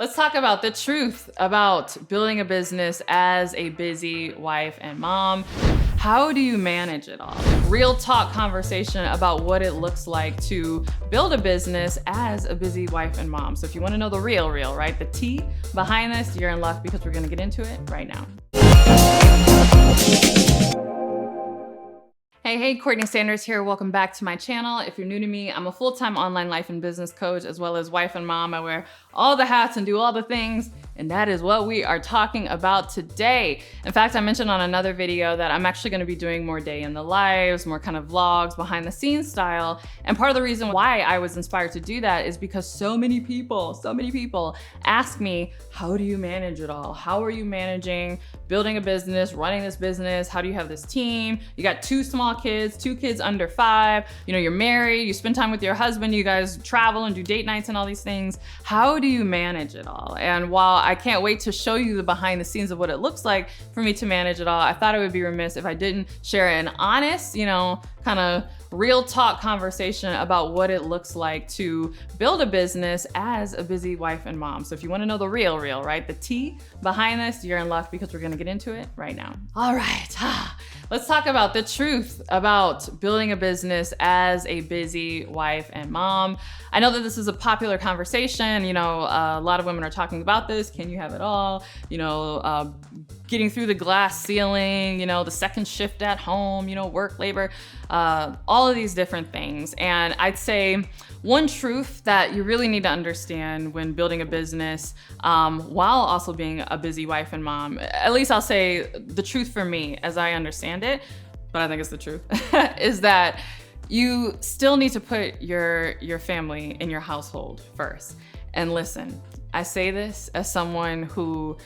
Let's talk about the truth about building a business as a busy wife and mom. How do you manage it all? Real talk conversation about what it looks like to build a business as a busy wife and mom. So if you want to know the real, right? The tea behind this, you're in luck because we're going to get into it right now. Hey, CourtneyLSanders here. Welcome back to my channel. If you're new to me, I'm a full-time online life and business coach as well as wife and mom. I wear all the hats and do all the things, and that is what we are talking about today. In fact, I mentioned on another video that I'm actually gonna be doing more day in the lives, more kind of vlogs, behind the scenes style. And part of the reason why I was inspired to do that is because so many people ask me, how do you manage it all? How are you managing building a business, running this business? How do you have this team? You got two small kids, 2 kids under 5, you're married, you spend time with your husband, you guys travel and do date nights and all these things. How do you manage it all? And while I can't wait to show you the behind the scenes of what it looks like for me to manage it all, I thought it would be remiss if I didn't share an honest, kind of real talk conversation about what it looks like to build a business as a busy wife and mom. So if you want to know the real, right? The tea behind this, you're in luck because we're going to get into it right now. All right. Let's talk about the truth about building a business as a busy wife and mom. I know that this is a popular conversation. A lot of women are talking about this. Can you have it all? Getting through the glass ceiling, the second shift at home, work, labor, all of these different things. And I'd say one truth that you really need to understand when building a business, while also being a busy wife and mom, at least I'll say the truth for me as I understand it, but I think it's the truth, is that you still need to put your family in your household first. And listen, I say this as someone who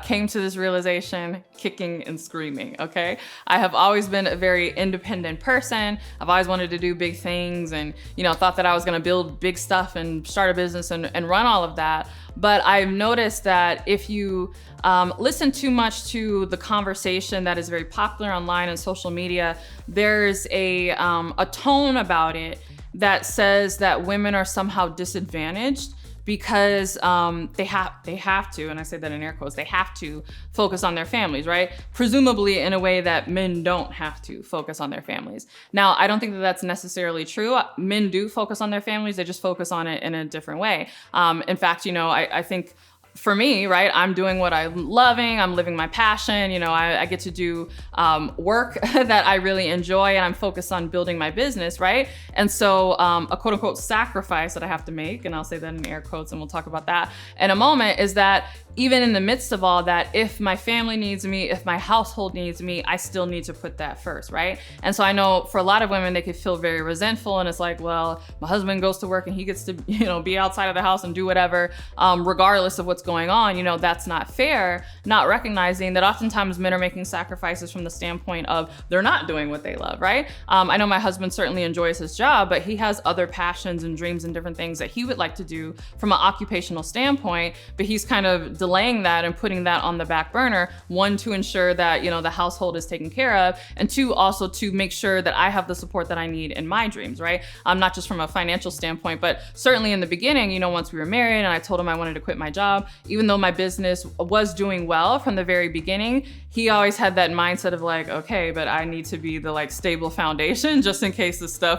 came to this realization kicking and screaming, okay? I have always been a very independent person. I've always wanted to do big things and, thought that I was gonna build big stuff and start a business and run all of that. But I've noticed that if you listen too much to the conversation that is very popular online and social media, there's a tone about it that says that women are somehow disadvantaged because they have to, and I say that in air quotes, they have to focus on their families, right? Presumably in a way that men don't have to focus on their families. Now, I don't think that that's necessarily true. Men do focus on their families, they just focus on it in a different way. In fact, I think for me, right, I'm doing what I'm loving, I'm living my passion, I get to do work that I really enjoy and I'm focused on building my business, right? And so a quote unquote sacrifice that I have to make, and I'll say that in air quotes and we'll talk about that in a moment, is that even in the midst of all that, if my family needs me, if my household needs me, I still need to put that first, right? And so I know for a lot of women, they could feel very resentful and it's like, well, my husband goes to work and he gets to, be outside of the house and do whatever, regardless of what's going on, that's not fair, not recognizing that oftentimes men are making sacrifices from the standpoint of they're not doing what they love, right? I know my husband certainly enjoys his job, but he has other passions and dreams and different things that he would like to do from an occupational standpoint, but he's kind of delaying that and putting that on the back burner, one, to ensure that, the household is taken care of, and two, also to make sure that I have the support that I need in my dreams, right? Not just from a financial standpoint, but certainly in the beginning, once we were married and I told him I wanted to quit my job, even though my business was doing well from the very beginning, he always had that mindset of like, okay, but I need to be the stable foundation just in case this stuff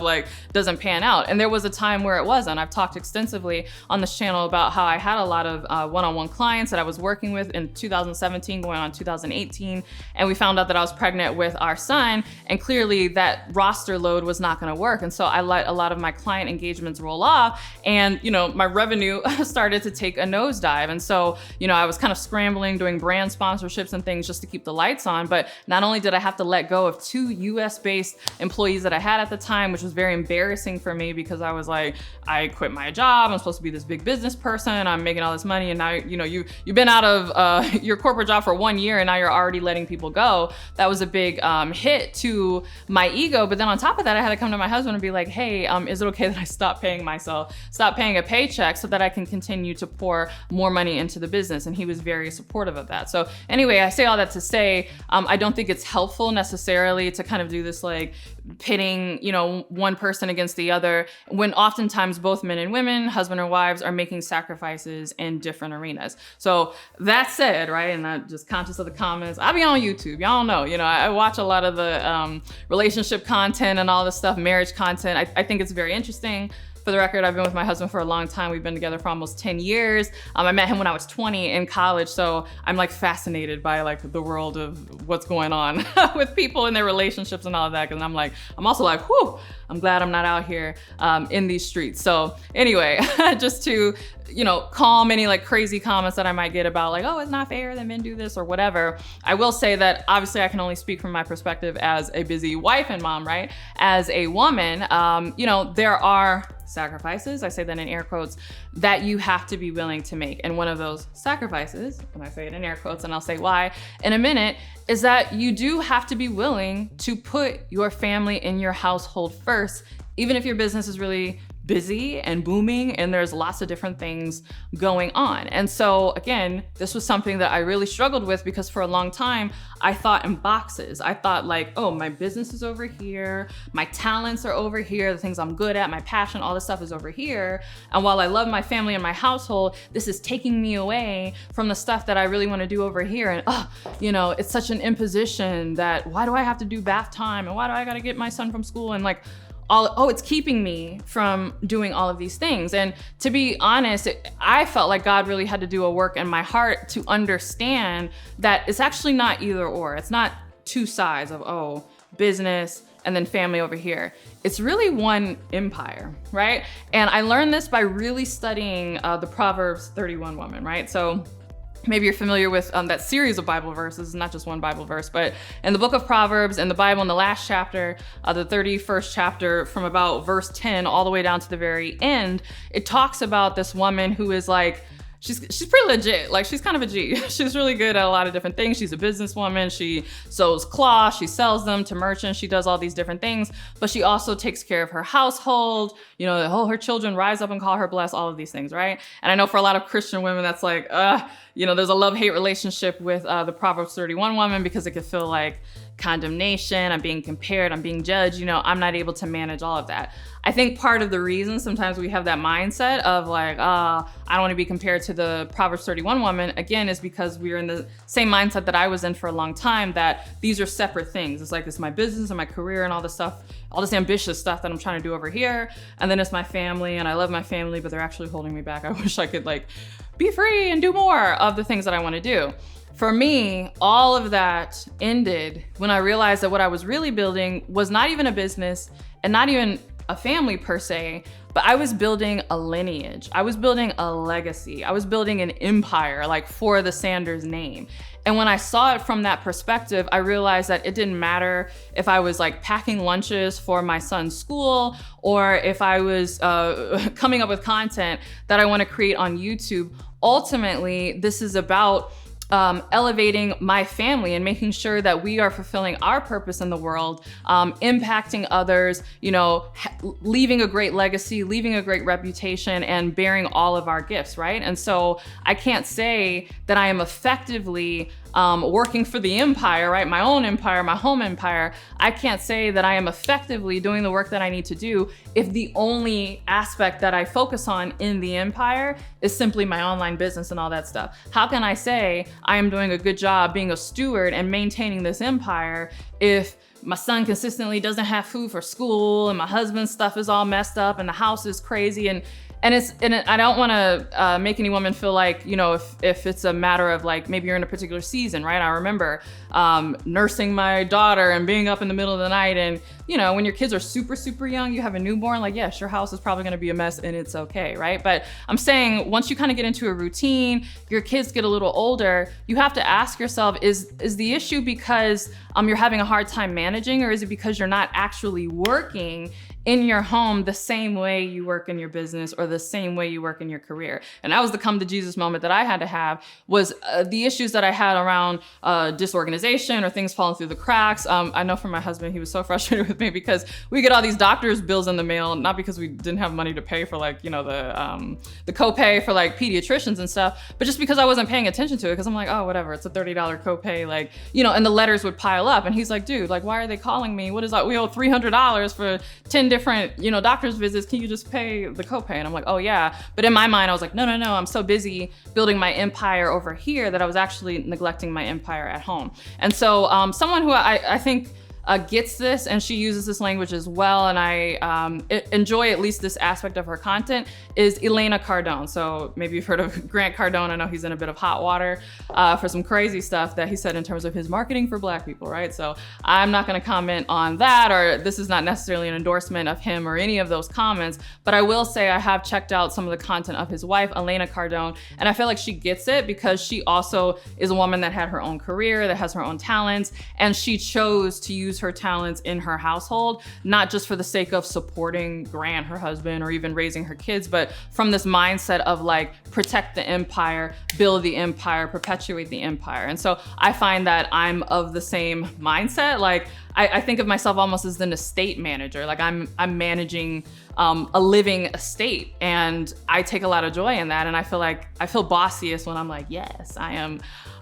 doesn't pan out. And there was a time where it wasn't. I've talked extensively on this channel about how I had a lot of one-on-one clients that I was working with in 2017 going on 2018, and we found out that I was pregnant with our son, and clearly that roster load was not going to work. And so I let a lot of my client engagements roll off, and my revenue started to take a nosedive. And so I was kind of scrambling, doing brand sponsorships and things just to keep the lights on. But not only did I have to let go of 2 US-based employees that I had at the time, which was very embarrassing for me because I was like, I quit my job, I'm supposed to be this big business person, I'm making all this money, and now you've been out of your corporate job for 1 year and now you're already letting people go. That was a big hit to my ego. But then on top of that, I had to come to my husband and be like, hey, is it okay that I stop paying a paycheck so that I can continue to pour more money into the business? And he was very supportive of that. So anyway, I say all that to say, I don't think it's helpful necessarily to kind of do this pitting, one person against the other, when oftentimes both men and women, husband or wives, are making sacrifices in different arenas. So that said, right, and I'm just conscious of the comments, I be on YouTube, y'all know, I watch a lot of the relationship content and all this stuff, marriage content. I think it's very interesting. For the record, I've been with my husband for a long time. We've been together for almost 10 years. I met him when I was 20 in college. So I'm like fascinated by like the world of what's going on with people and their relationships and all of that. Cause I'm also like, whew, I'm glad I'm not out here in these streets. So anyway, just to, calm any like crazy comments that I might get about like, oh, it's not fair that men do this or whatever. I will say that obviously I can only speak from my perspective as a busy wife and mom, right? As a woman, there are sacrifices, I say that in air quotes, that you have to be willing to make. And one of those sacrifices, and I say it in air quotes and I'll say why in a minute, is that you do have to be willing to put your family and your household first, even if your business is really busy and booming and there's lots of different things going on. And so again, this was something that I really struggled with because for a long time, I thought in boxes. I thought like, oh, my business is over here, my talents are over here, the things I'm good at, my passion, all this stuff is over here. And while I love my family and my household, this is taking me away from the stuff that I really want to do over here. And it's such an imposition that why do I have to do bath time? And why do I got to get my son from school? And like, it's keeping me from doing all of these things. And to be honest, I felt like God really had to do a work in my heart to understand that it's actually not either or. It's not two sides of, business and then family over here. It's really one empire, right? And I learned this by really studying the Proverbs 31 woman, right? So maybe you're familiar with that series of Bible verses, not just one Bible verse, but in the book of Proverbs, in the Bible, in the last chapter, the 31st chapter, from about verse 10 all the way down to the very end, it talks about this woman who is like, she's pretty legit. Like, she's kind of a G. She's really good at a lot of different things. She's a businesswoman. She sews cloth. She sells them to merchants. She does all these different things, but she also takes care of her household. Her children rise up and call her blessed, all of these things, right? And I know for a lot of Christian women, that's like, there's a love-hate relationship with the Proverbs 31 woman because it could feel like condemnation, I'm being compared, I'm being judged, I'm not able to manage all of that. I think part of the reason sometimes we have that mindset of like, I don't want to be compared to the Proverbs 31 woman, again, is because we're in the same mindset that I was in for a long time, that these are separate things. It's like, it's my business and my career and all this stuff, all this ambitious stuff that I'm trying to do over here. And then it's my family, and I love my family, but they're actually holding me back. I wish I could like be free and do more of the things that I want to do. For me, all of that ended when I realized that what I was really building was not even a business and not even a family per se, but I was building a lineage. I was building a legacy. I was building an empire, like for the Sanders name. And when I saw it from that perspective, I realized that it didn't matter if I was like packing lunches for my son's school or if I was coming up with content that I want to create on YouTube. Ultimately, this is about elevating my family and making sure that we are fulfilling our purpose in the world, impacting others, leaving a great legacy, leaving a great reputation, and bearing all of our gifts, right? And so I can't say that I am effectively working for the empire, right? My own empire, my home empire. I can't say that I am effectively doing the work that I need to do if the only aspect that I focus on in the empire is simply my online business and all that stuff. How can I say I am doing a good job being a steward and maintaining this empire if my son consistently doesn't have food for school and my husband's stuff is all messed up and the house is crazy and I don't want to make any woman feel like, if it's a matter of like, maybe you're in a particular season, right? I remember nursing my daughter and being up in the middle of the night. And, when your kids are super, super young, you have a newborn, like, yes, your house is probably going to be a mess and it's okay, right? But I'm saying once you kind of get into a routine, your kids get a little older, you have to ask yourself, is the issue because you're having a hard time managing, or is it because you're not actually working in your home the same way you work in your business or the same way you work in your career. And that was the come to Jesus moment that I had to have, was the issues that I had around disorganization or things falling through the cracks. I know from my husband, he was so frustrated with me because we get all these doctor's bills in the mail, not because we didn't have money to pay for like, you know, the copay for like pediatricians and stuff, but just because I wasn't paying attention to it, because I'm like, oh, whatever, it's a $30 copay, like, you know, and the letters would pile up. And he's like, dude, like, why are they calling me? What is that? We owe $300 for 10 different, you know, doctor's visits. Can you just pay the copay? And I'm like, oh yeah. But in my mind, I was like, no, I'm so busy building my empire over here that I was actually neglecting my empire at home. And so someone who I think gets this, and she uses this language as well, and I enjoy at least this aspect of her content, is Elena Cardone. So maybe you've heard of Grant Cardone. I know he's in a bit of hot water for some crazy stuff that he said in terms of his marketing for Black people, right? So I'm not gonna comment on that, or this is not necessarily an endorsement of him or any of those comments, but I will say I have checked out some of the content of his wife, Elena Cardone, and I feel like she gets it because she also is a woman that had her own career, that has her own talents, and she chose to use her talents in her household, not just for the sake of supporting Grant, her husband, or even raising her kids, but from this mindset of like, protect the empire, build the empire, perpetuate the empire. And so I find that I'm of the same mindset. Like, I think of myself almost as an estate manager. Like I'm managing a living estate, and I take a lot of joy in that. And I feel bossiest when I'm like, yes, I am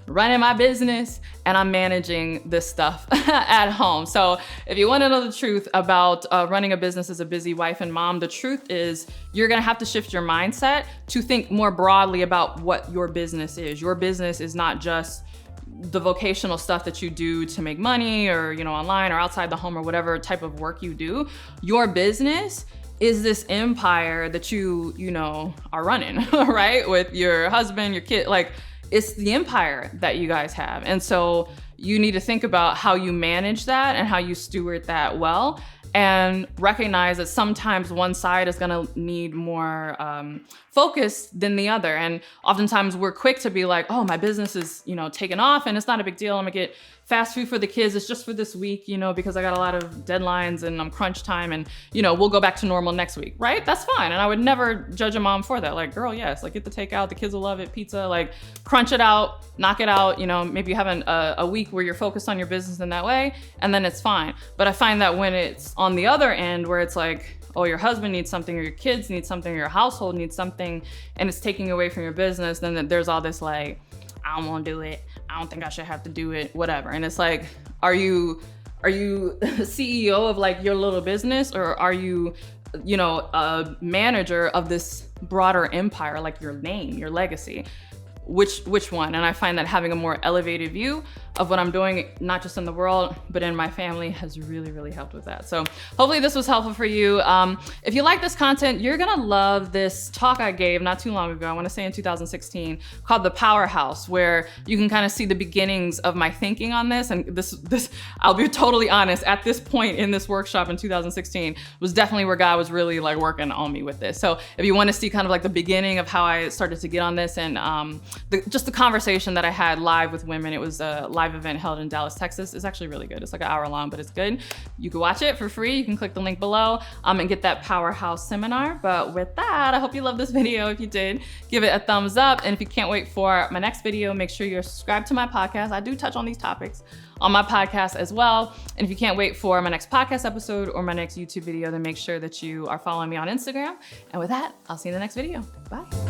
running my business and I'm managing this stuff at home. So if you want to know the truth about running a business as a busy wife and mom, the truth is you're gonna have to shift your mindset to think more broadly about what your business is. Your business is not just the vocational stuff that you do to make money, or, you know, online or outside the home, or whatever type of work you do. Your business is this empire that you know, are running, right? With your husband, your kid, like, it's the empire that you guys have. And so you need to think about how you manage that and how you steward that well, and recognize that sometimes one side is gonna need more focus than the other. And oftentimes we're quick to be like, oh, my business is, you know, taking off and it's not a big deal. I'm gonna get fast food for the kids. It's just for this week, you know, because I got a lot of deadlines and I'm crunch time, and, you know, we'll go back to normal next week, right? That's fine. And I would never judge a mom for that. Like, girl, yes, like, get the takeout, the kids will love it, pizza, like, crunch it out, knock it out. You know, maybe you have a week where you're focused on your business in that way, and then it's fine. But I find that when it's on the other end, where it's like, oh, your husband needs something, or your kids need something, or your household needs something, and it's taking away from your business, then there's all this like, I don't want to do it, I don't think I should have to do it, whatever. And it's like, are you CEO of like your little business, or are you, you know, a manager of this broader empire, like your name, your legacy? Which one? And I find that having a more elevated view of what I'm doing, not just in the world, but in my family, has really, really helped with that. So hopefully this was helpful for you. If you like this content, you're gonna love this talk I gave not too long ago, I wanna say in 2016, called the Powerhouse, where you can kind of see the beginnings of my thinking on this. And this, I'll be totally honest, at this point in this workshop in 2016 was definitely where God was really like working on me with this. So if you wanna see kind of like the beginning of how I started to get on this, and just the conversation that I had live with women, it was a live event held in Dallas, Texas. It's actually really good. It's like an hour long, but it's good. You can watch it for free. You can click the link below and get that Powerhouse seminar. But with that, I hope you loved this video. If you did, give it a thumbs up. And if you can't wait for my next video, make sure you're subscribed to my podcast. I do touch on these topics on my podcast as well. And if you can't wait for my next podcast episode or my next YouTube video, then make sure that you are following me on Instagram. And with that, I'll see you in the next video. Bye.